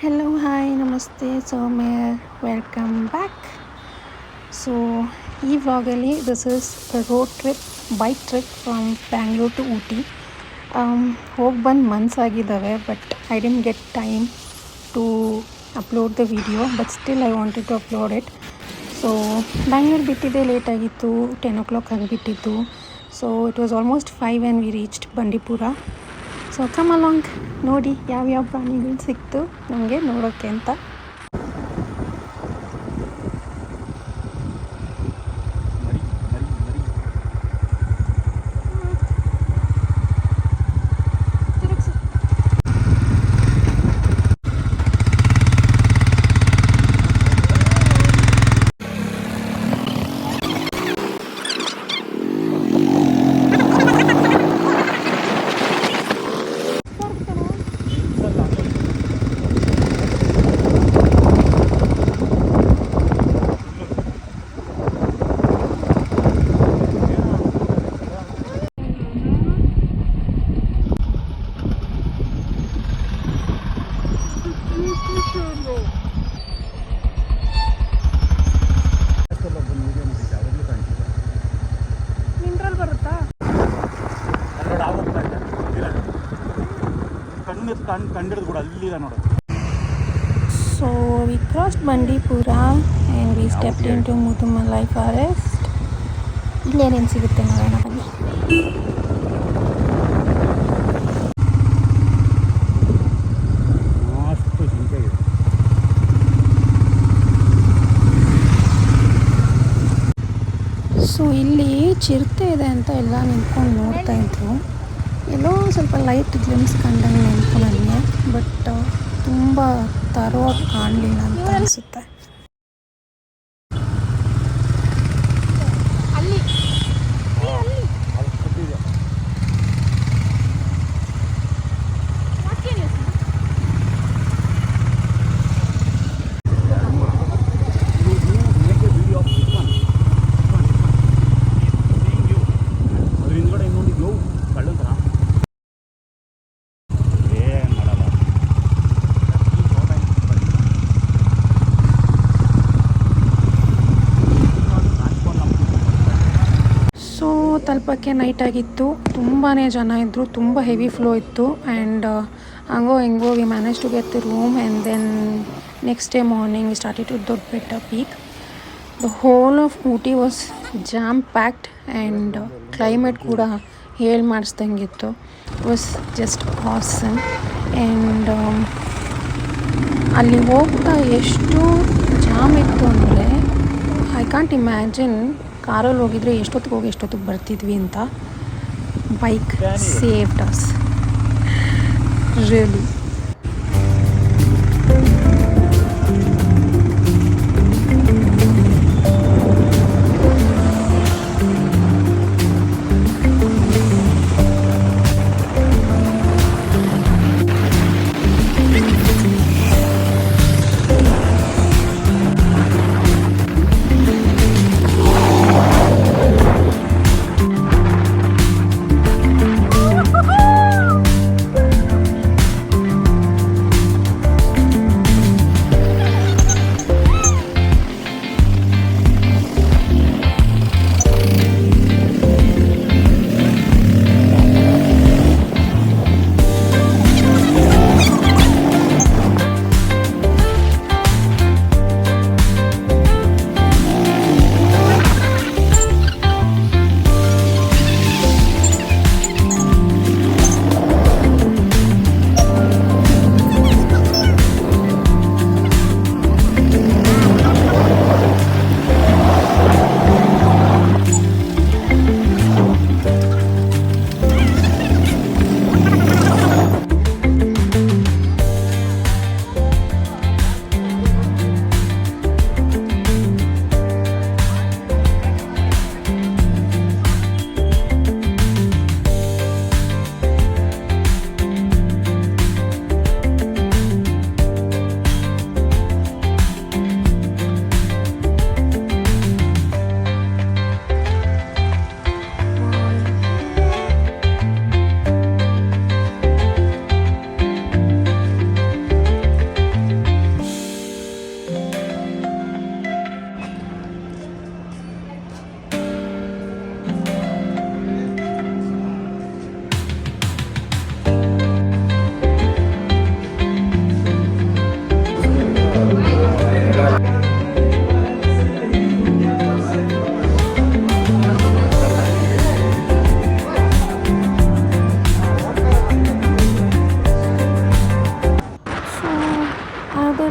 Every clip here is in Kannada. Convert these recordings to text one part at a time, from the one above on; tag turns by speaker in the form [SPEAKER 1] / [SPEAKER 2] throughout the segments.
[SPEAKER 1] Hello, hi, namaste, Somer, welcome back. So, ಈ ವ್ಲಾಗಲ್ಲಿ this is road trip bike trip from Bangalore to Ooty. ಹೋಗಿ ಬಂದು ಮಂತ್ಸಾಗಿದ್ದಾವೆ, but I didn't get time to upload the video, but still I wanted to upload it. So Bangalore ಬಿಟ್ಟಿದ್ದೆ ಲೇಟಾಗಿತ್ತು, 10 o'clock ಹಂಗೆ ಬಿಟ್ಟಿದ್ದು. So it was almost 5 when we reached Bandipur. So come along, ನೋಡಿ ಯಾವ್ಯಾವ ಪ್ರಾಣಿಗಳು ಸಿಕ್ತು ನಮಗೆ ನೋಡೋಕ್ಕೆ ಅಂತ. So we crossed Bandipura and we stepped into Mudumalai forest. ಇಲ್ಲೇನೇನು ಸಿಗುತ್ತೆ ನೋಡೋಣ ಬನ್ನಿ. ಸೊ ಇಲ್ಲಿ ಚಿರತೆ ಇದೆ ಅಂತ ಎಲ್ಲ ನಿಂತ್ಕೊಂಡು ನೋಡ್ತಾ ಇದ್ರು. ಎಲ್ಲೋ ಸ್ವಲ್ಪ ಲೈಟ್ ಗ್ಲಿಮ್ಸ್ ಕಂಡಂಗೆ ನೆನ್ಪು ನನಗೆ, ಬಟ್ ತುಂಬ ತರೋದು ಕಾಣಲಿಲ್ಲ ಅಂತ ಅನಿಸುತ್ತೆ. ತಲುಪಕ್ಕೆ ನೈಟ್ ಆಗಿತ್ತು, ತುಂಬಾ ಜನ ಇದ್ದರು, ತುಂಬ ಹೆವಿ ಫ್ಲೋ ಇತ್ತು. ಆ್ಯಂಡ್ ಹಂಗೋ ಹೆಂಗೋ we manage to get the room. And then next day morning we started with Doddabetta peak. The whole of Ooty was jam packed and climate ಕೂಡ ಹೇಳಿ ಮಾಡಿಸ್ದಂಗಿತ್ತು. It was just awesome. And ಅಲ್ಲಿ ಹೋಗ್ತಾ ಎಷ್ಟು ಜಾಮ್ ಇತ್ತು ಅಂದರೆ ಐ ಕಾಂಟ್ ಇಮ್ಯಾಜಿನ್ ಕಾರಲ್ಲಿ ಹೋಗಿದ್ರೆ ಎಷ್ಟೊತ್ತಿಗೆ ಹೋಗಿ ಎಷ್ಟೊತ್ತಿಗೆ ಬರ್ತಿದ್ವಿ ಅಂತ. Bike saved us really.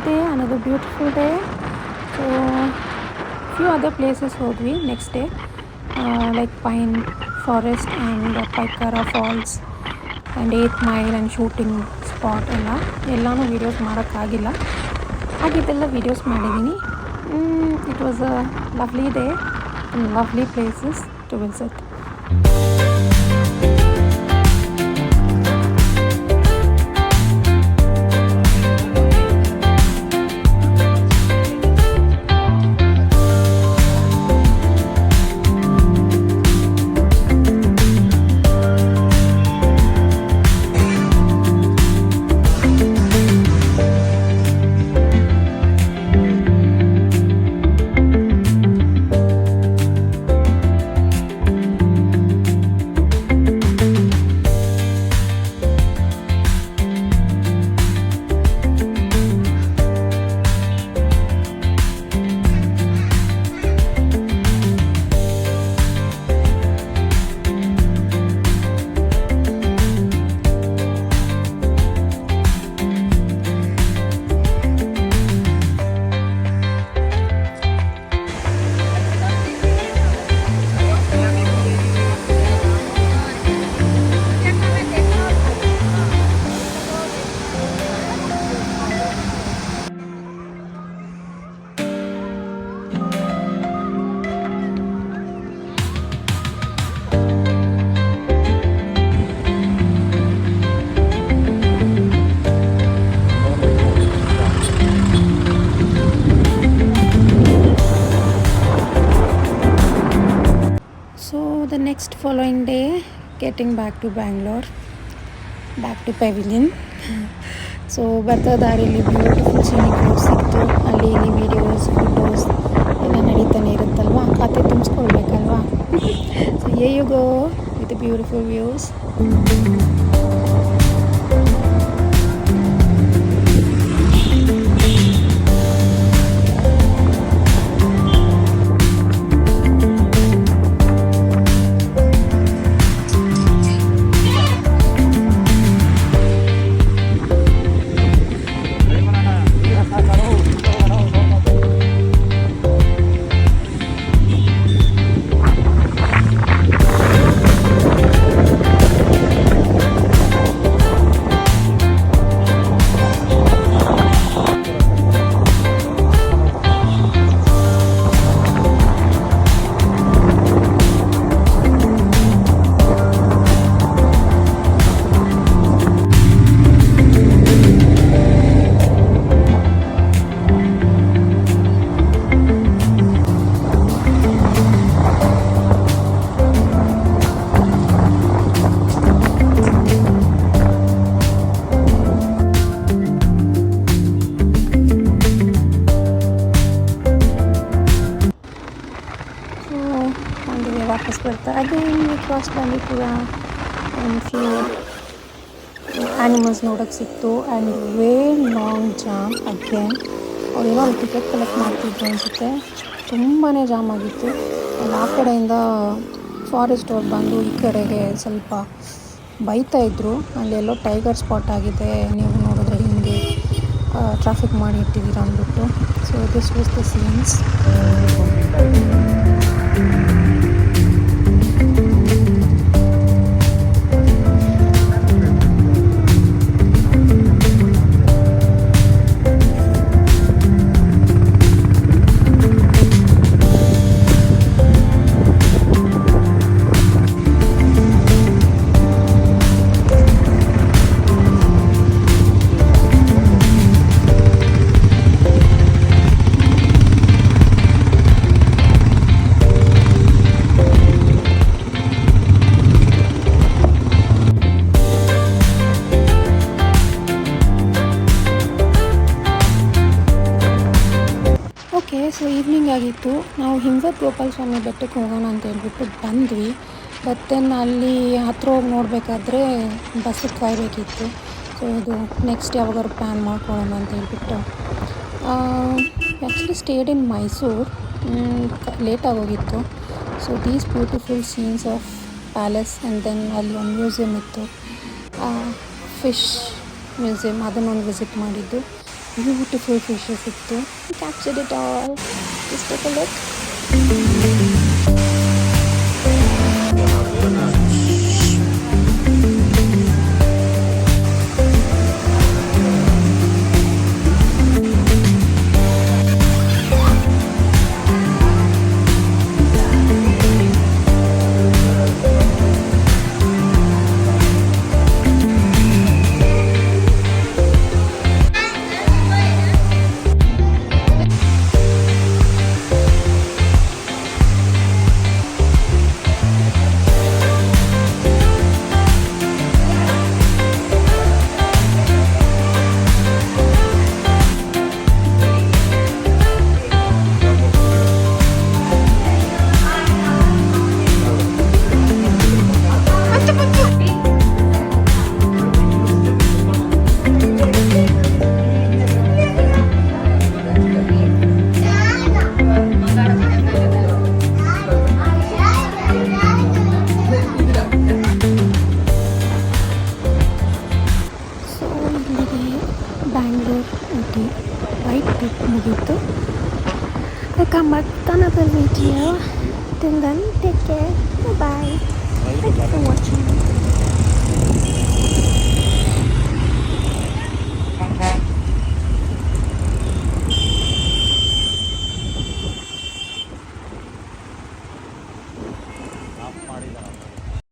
[SPEAKER 1] another beautiful day. So few other places ಹೋದ್ವಿ next day, like Pine Forest and Paikara Falls and 8th Mile and shooting spot ಎಲ್ಲನೂ ವೀಡಿಯೋಸ್ ಮಾಡೋಕ್ಕಾಗಿಲ್ಲ. ಹಾಗಿದ್ದೆಲ್ಲ ವೀಡಿಯೋಸ್ ಮಾಡಿದ್ದೀನಿ. It was a lovely day and lovely places to visit. The next following day, getting back to Bangalore, back to Pavilion. So ಬರ್ತಾ ದಾರಿಯಲ್ಲಿ ಬ್ಯೂಟಿಫುಲ್ ಸೀನಿಕ್ ವ್ಯೂಸ್ ಸಿಕ್ತು. ಅಲ್ಲಿ ಇಲ್ಲಿ ವೀಡಿಯೋಸ್ ಫೋಟೋಸ್ ಎಲ್ಲ ನಡೀತಾನೆ ಇರುತ್ತಲ್ವ, ಖಾತೆ ತುಂಬಿಸ್ಕೊಳ್ಬೇಕಲ್ವಾ. So here you go with the beautiful views. ವಾಪಸ್ ಬರ್ತಾ again we cross Bandipur and few animals ನೋಡೋಕ್ಕೆ ಸಿಕ್ತು. And way long jam again. ಅವ್ರೇನೋ ಅಲ್ಲಿ ಟಿಕೆಟ್ ಕಲೆಕ್ಟ್ ಮಾಡ್ತಿದ್ರು ಅನಿಸುತ್ತೆ. ತುಂಬಾ ಜಾಮ್ ಆಗಿತ್ತು. ಆ ಕಡೆಯಿಂದ ಫಾರೆಸ್ಟ್ ಅವ್ರು ಬಂದು ಈ ಕಡೆಗೆ ಸ್ವಲ್ಪ ಬೈತಾಯಿದ್ರು. ಅಲ್ಲೆಲ್ಲೋ ಟೈಗರ್ ಸ್ಪಾಟ್ ಆಗಿದೆ, ನೀವು ನೋಡಿದ್ರೆ ಹಿಂಗೆ ಟ್ರಾಫಿಕ್ ಮಾಡಿ ಇಟ್ಟಿದ್ದೀರ ಅಂದ್ಬಿಟ್ಟು. So this was the scenes. So evening ಆಗಿತ್ತು. ನಾವು ಹಿಮವದ್ ಗೋಪಾಲ ಸ್ವಾಮಿ ಬೆಟ್ಟಕ್ಕೆ ಹೋಗೋಣ ಅಂತ ಹೇಳ್ಬಿಟ್ಟು ಬಂದ್ವಿ. ಬಟ್ ದೆನ್ ಅಲ್ಲಿ ಹತ್ರ ಹೋಗಿ ನೋಡಬೇಕಾದ್ರೆ ಬಸ್ಸಿಗೆ ಕಾಯಬೇಕಿತ್ತು. ಸೊ ಇದು ನೆಕ್ಸ್ಟ್ ಯಾವಾಗಾದ್ರು ಪ್ಲ್ಯಾನ್ ಮಾಡ್ಕೊಳ್ಳೋಣ ಅಂತ ಹೇಳ್ಬಿಟ್ಟು ಆ್ಯಕ್ಚುಲಿ ಸ್ಟೇಡ್ ಇನ್ ಮೈಸೂರು. ಲೇಟಾಗೋಗಿತ್ತು. So these beautiful scenes of palace and then ಅಲ್ಲಿ ಒಂದು ಮ್ಯೂಸಿಯಮ್ ಇತ್ತು, ಫಿಶ್ ಮ್ಯೂಸಿಯಮ್, ಅದನ್ನೊಂದು ವಿಸಿಟ್ ಮಾಡಿದ್ದು. ಬ್ಯೂಟಿಫುಲ್ ಫಿಶಸ್ ಇತ್ತು. Captured it all. Just take a look. Bangalore Ooty bike trip ಮುಗೀತು. I come back with another video. Till then take care. Bye. Thank you for watching.
[SPEAKER 2] ಮಾಡಿದ್ದಾರೆ